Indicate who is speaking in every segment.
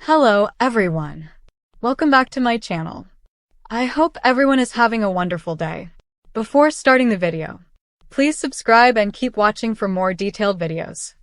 Speaker 1: Hello, everyone. Welcome back to my channel. I hope everyone is having a wonderful day. Before starting the video, please subscribe and keep watching for more detailed videos.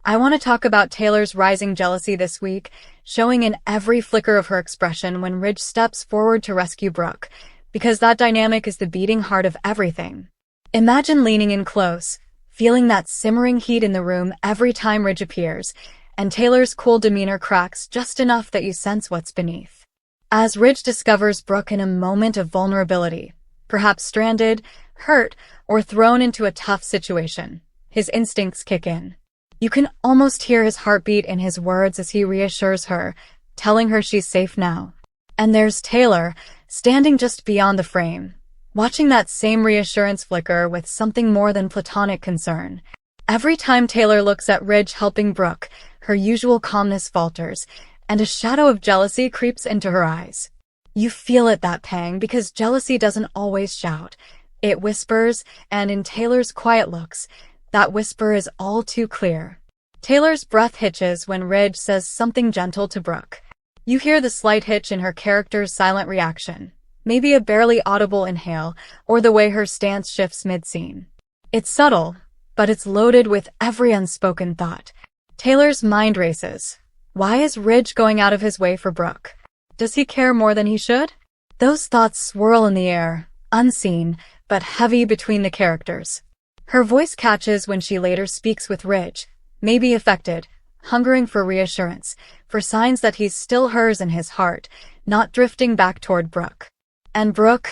Speaker 1: I want to talk about Taylor's rising jealousy this week, showing in every flicker of her expression when Ridge steps forward to rescue Brooke, because that dynamic is the beating heart of everything. Imagine leaning in close, feeling that simmering heat in the room every time Ridge appears, and Taylor's cool demeanor cracks just enough that you sense what's beneath. As Ridge discovers Brooke in a moment of vulnerability, perhaps stranded, hurt, or thrown into a tough situation, his instincts kick in. You can almost hear his heartbeat in his words as he reassures her, telling her she's safe now. And there's Taylor, standing just beyond the frame, watching that same reassurance flicker with something more than platonic concern. Every time Taylor looks at Ridge helping Brooke, her usual calmness falters, and a shadow of jealousy creeps into her eyes. You feel it, that pang, because jealousy doesn't always shout. It whispers, and in Taylor's quiet looks, that whisper is all too clear. Taylor's breath hitches when Ridge says something gentle to Brooke. You hear the slight hitch in her character's silent reaction, maybe a barely audible inhale, or the way her stance shifts mid-scene. It's subtle, but it's loaded with every unspoken thought. Taylor's mind races. Why is Ridge going out of his way for Brooke? Does he care more than he should? Those thoughts swirl in the air, unseen, but heavy between the characters. Her voice catches when she later speaks with Ridge, maybe affected, hungering for reassurance, for signs that he's still hers in his heart, not drifting back toward Brooke. And Brooke,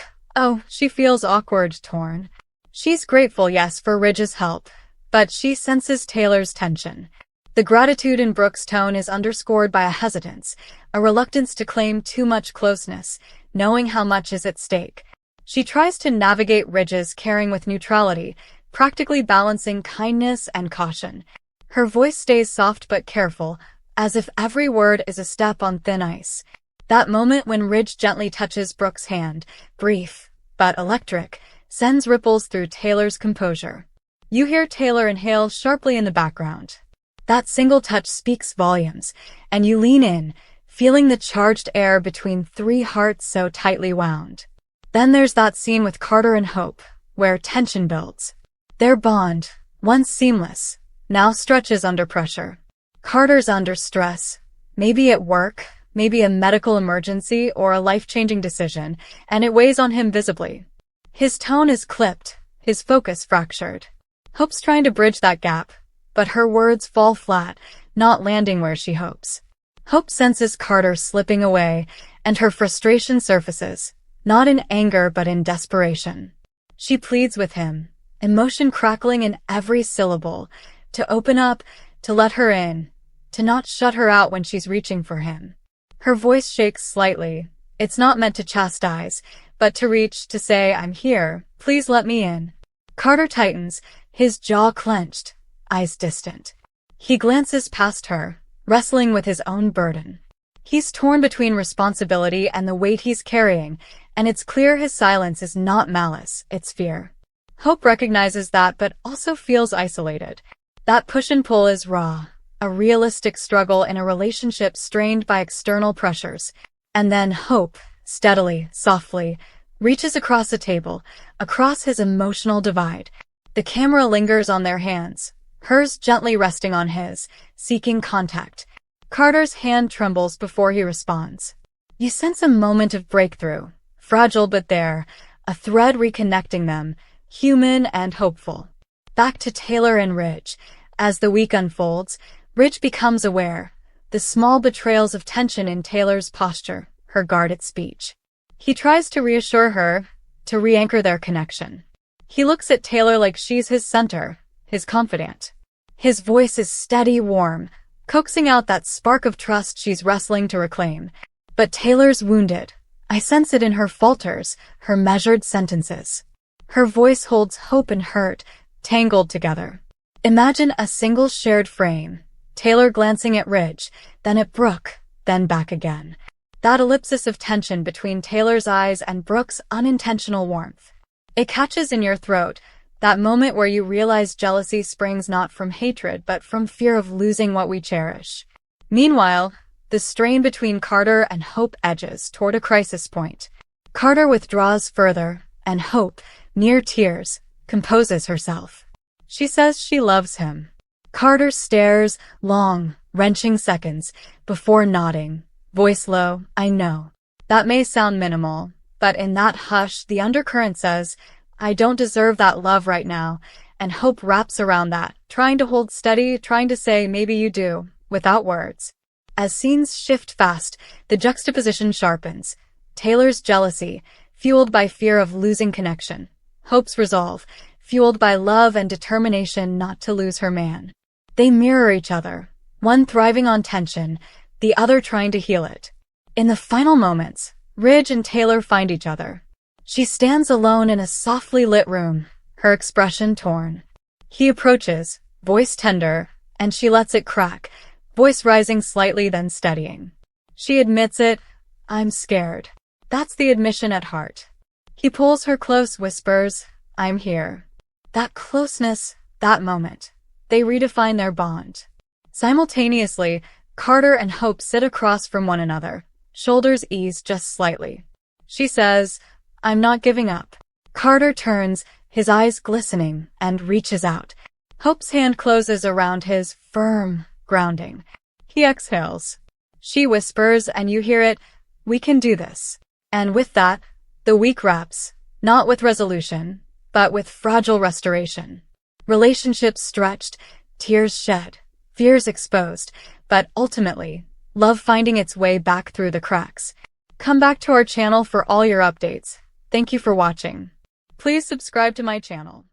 Speaker 1: she feels awkward, torn. She's grateful, yes, for Ridge's help, but she senses Taylor's tension. The gratitude in Brooke's tone is underscored by a hesitance, a reluctance to claim too much closeness, knowing how much is at stake. She tries to navigate Ridge's caring with neutrality, practically balancing kindness and caution. Her voice stays soft but careful, as if every word is a step on thin ice. That moment when Ridge gently touches Brooke's hand, brief but electric, sends ripples through Taylor's composure. You hear Taylor inhale sharply in the background. That single touch speaks volumes, and you lean in, feeling the charged air between three hearts so tightly wound. Then there's that scene with Carter and Hope, where tension builds. Their bond, once seamless, now stretches under pressure. Carter's under stress, maybe at work, maybe a medical emergency or a life-changing decision, and it weighs on him visibly. His tone is clipped, his focus fractured. Hope's trying to bridge that gap, but her words fall flat, not landing where she hopes. Hope senses Carter slipping away, and her frustration surfaces, not in anger but in desperation. She pleads with him, emotion crackling in every syllable, to open up, to let her in, to not shut her out when she's reaching for him. Her voice shakes slightly. It's not meant to chastise, but to reach, to say, "I'm here, please let me in." Carter tightens, his jaw clenched, eyes distant. He glances past her, wrestling with his own burden. He's torn between responsibility and the weight he's carrying, and it's clear his silence is not malice, it's fear. Hope recognizes that but also feels isolated. That push and pull is raw, a realistic struggle in a relationship strained by external pressures. And then Hope, steadily, softly, reaches across the table, across his emotional divide. The camera lingers on their hands, hers gently resting on his, seeking contact. Carter's hand trembles before he responds. You sense a moment of breakthrough, fragile but there, a thread reconnecting them, human and hopeful. Back to Taylor and Ridge. As the week unfolds, Ridge becomes aware, the small betrayals of tension in Taylor's posture, her guarded speech. He tries to reassure her, to re-anchor their connection. He looks at Taylor like she's his center, his confidant. His voice is steady, warm, coaxing out that spark of trust she's wrestling to reclaim. But Taylor's wounded. I sense it in her falters, her measured sentences. Her voice holds hope and hurt, tangled together. Imagine a single shared frame, Taylor glancing at Ridge, then at Brooke, then back again. That ellipsis of tension between Taylor's eyes and Brooke's unintentional warmth. It catches in your throat, that moment where you realize jealousy springs not from hatred but from fear of losing what we cherish. Meanwhile, The strain between Carter and Hope edges toward a crisis point. Carter withdraws further, and Hope, near tears, composes herself. She says she loves him. Carter stares, long, wrenching seconds, before nodding, voice low, I know. That may sound minimal, but in that hush, the undercurrent says, I don't deserve that love right now, and Hope wraps around that, trying to hold steady, trying to say, maybe you do, without words. As scenes shift fast, the juxtaposition sharpens. Taylor's jealousy, fueled by fear of losing connection. Hope's resolve, fueled by love and determination not to lose her man. They mirror each other, one thriving on tension, the other trying to heal it. In the final moments, Ridge and Taylor find each other. She stands alone in a softly lit room, her expression torn. He approaches, voice tender, and she lets it crack, voice rising slightly then steadying. She admits it, I'm scared. That's the admission at heart. He pulls her close, whispers, I'm here. That closeness, that moment. They redefine their bond. Simultaneously, Carter and Hope sit across from one another, shoulders ease just slightly. She says, I'm not giving up. Carter turns, his eyes glistening, and reaches out. Hope's hand closes around his, firm, grounding. He exhales. She whispers, and you hear it, we can do this. And with that, the week wraps, not with resolution, but with fragile restoration. Relationships stretched, tears shed, fears exposed, but ultimately, love finding its way back through the cracks. Come back to our channel for all your updates. Thank you for watching. Please subscribe to my channel.